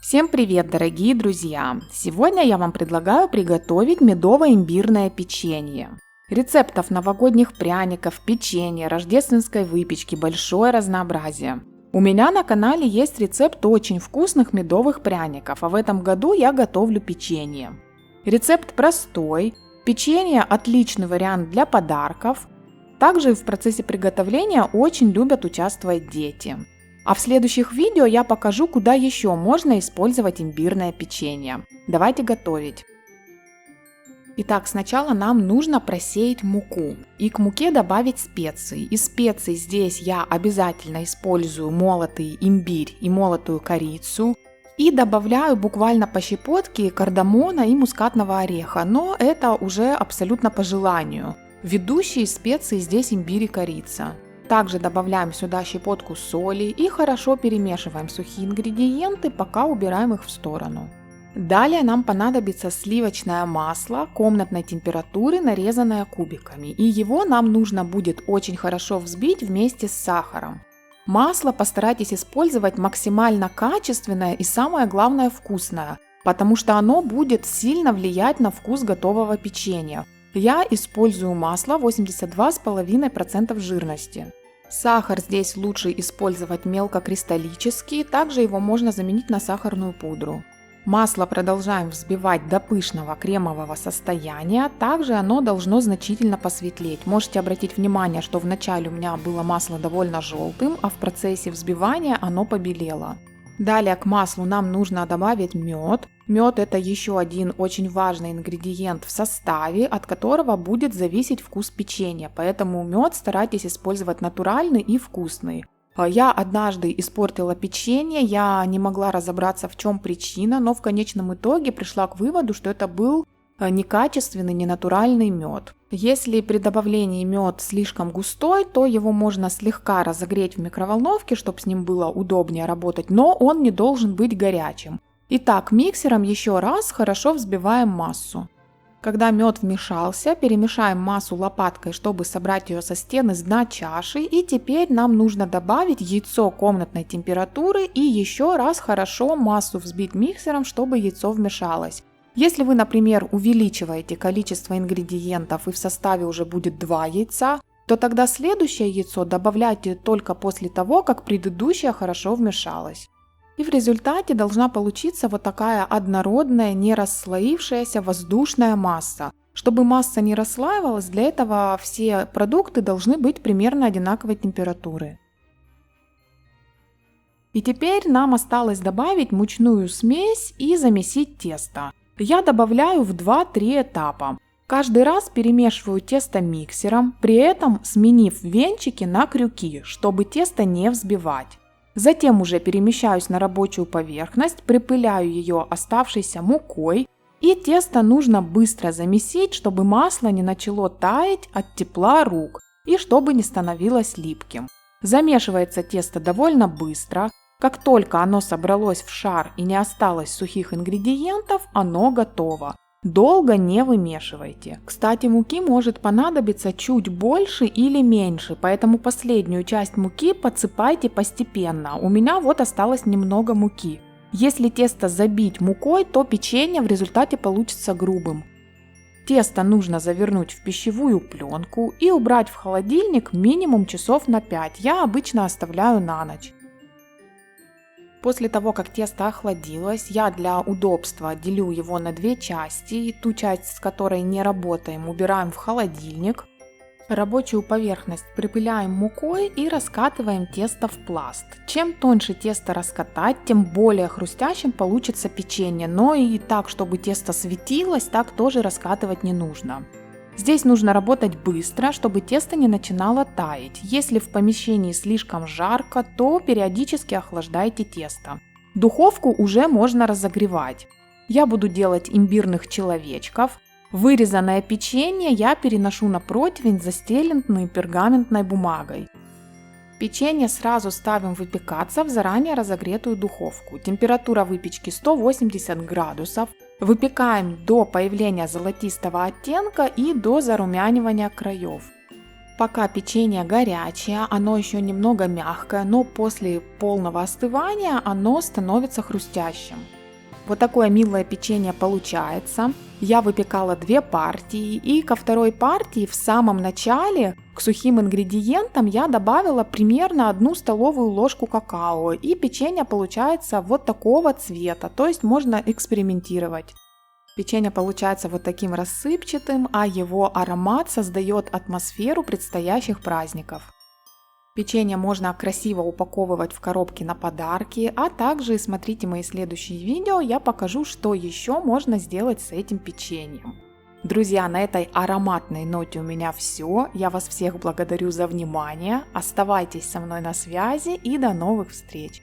Всем привет, дорогие друзья! Сегодня я вам предлагаю приготовить медово-имбирное печенье. Рецептов новогодних пряников, печенья, рождественской выпечки большое разнообразие. У меня на канале есть рецепт очень вкусных медовых пряников, а в этом году я готовлю печенье. Рецепт простой, печенье отличный вариант для подарков. Также в процессе приготовления очень любят участвовать дети. А в следующих видео я покажу, куда еще можно использовать имбирное печенье. Давайте готовить. Итак, сначала нам нужно просеять муку и к муке добавить специи. Из специй здесь я обязательно использую молотый имбирь и молотую корицу. И добавляю буквально по щепотке кардамона и мускатного ореха, но это уже абсолютно по желанию. Ведущие специи здесь имбирь и корица. Также добавляем сюда щепотку соли и хорошо перемешиваем сухие ингредиенты, пока убираем их в сторону. Далее нам понадобится сливочное масло комнатной температуры, нарезанное кубиками, и его нам нужно будет очень хорошо взбить вместе с сахаром. Масло постарайтесь использовать максимально качественное и самое главное вкусное, потому что оно будет сильно влиять на вкус готового печенья. Я использую масло 82,5% жирности. Сахар здесь лучше использовать мелкокристаллический, также его можно заменить на сахарную пудру. Масло продолжаем взбивать до пышного кремового состояния, также оно должно значительно посветлеть. Можете обратить внимание, что вначале у меня было масло довольно желтым, а в процессе взбивания оно побелело. Далее к маслу нам нужно добавить мед. Мед — это еще один очень важный ингредиент в составе, от которого будет зависеть вкус печенья, поэтому мед старайтесь использовать натуральный и вкусный. Я однажды испортила печенье, я не могла разобраться, в чем причина, но в конечном итоге пришла к выводу, что это был некачественный, ненатуральный мед. Если при добавлении мед слишком густой, то его можно слегка разогреть в микроволновке, чтобы с ним было удобнее работать, но он не должен быть горячим. Итак, миксером еще раз хорошо взбиваем массу. Когда мед вмешался, перемешаем массу лопаткой, чтобы собрать ее со стены с дна чаши, и теперь нам нужно добавить яйцо комнатной температуры и еще раз хорошо массу взбить миксером, чтобы яйцо вмешалось. Если вы, например, увеличиваете количество ингредиентов и в составе уже будет 2 яйца, то тогда следующее яйцо добавляйте только после того, как предыдущее хорошо вмешалось. И в результате должна получиться вот такая однородная, не расслоившаяся воздушная масса. Чтобы масса не расслаивалась, для этого все продукты должны быть примерно одинаковой температуры. И теперь нам осталось добавить мучную смесь и замесить тесто. Я добавляю в 2-3 этапа. Каждый раз перемешиваю тесто миксером, при этом сменив венчики на крюки, чтобы тесто не взбивать. Затем уже перемещаюсь на рабочую поверхность, припыляю ее оставшейся мукой, и тесто нужно быстро замесить, чтобы масло не начало таять от тепла рук и чтобы не становилось липким. Замешивается тесто довольно быстро. Как только оно собралось в шар и не осталось сухих ингредиентов, оно готово. Долго не вымешивайте. Кстати, муки может понадобиться чуть больше или меньше, поэтому последнюю часть муки подсыпайте постепенно. У меня вот осталось немного муки. Если тесто забить мукой, то печенье в результате получится грубым. Тесто нужно завернуть в пищевую пленку и убрать в холодильник минимум часов на 5. Я обычно оставляю на ночь. После того, как тесто охладилось, я для удобства делю его на 2 части. Ту часть, с которой не работаем, убираем в холодильник. Рабочую поверхность припыляем мукой и раскатываем тесто в пласт. Чем тоньше тесто раскатать, тем более хрустящим получится печенье. Но и так, чтобы тесто светилось, так тоже раскатывать не нужно. Здесь нужно работать быстро, чтобы тесто не начинало таять. Если в помещении слишком жарко, то периодически охлаждайте тесто. Духовку уже можно разогревать. Я буду делать имбирных человечков. Вырезанное печенье я переношу на противень, застеленный пергаментной бумагой. Печенье сразу ставим выпекаться в заранее разогретую духовку. Температура выпечки 180 градусов. Выпекаем до появления золотистого оттенка и до зарумянивания краев. Пока печенье горячее, оно еще немного мягкое, но после полного остывания оно становится хрустящим. Вот такое милое печенье получается. Я выпекала 2 партии, и ко второй партии в самом начале к сухим ингредиентам я добавила примерно 1 столовую ложку какао, и печенье получается вот такого цвета, то есть можно экспериментировать. Печенье получается вот таким рассыпчатым, а его аромат создает атмосферу предстоящих праздников. Печенье можно красиво упаковывать в коробки на подарки, а также смотрите мои следующие видео, я покажу, что еще можно сделать с этим печеньем. Друзья, на этой ароматной ноте у меня все. Я вас всех благодарю за внимание. Оставайтесь со мной на связи и до новых встреч!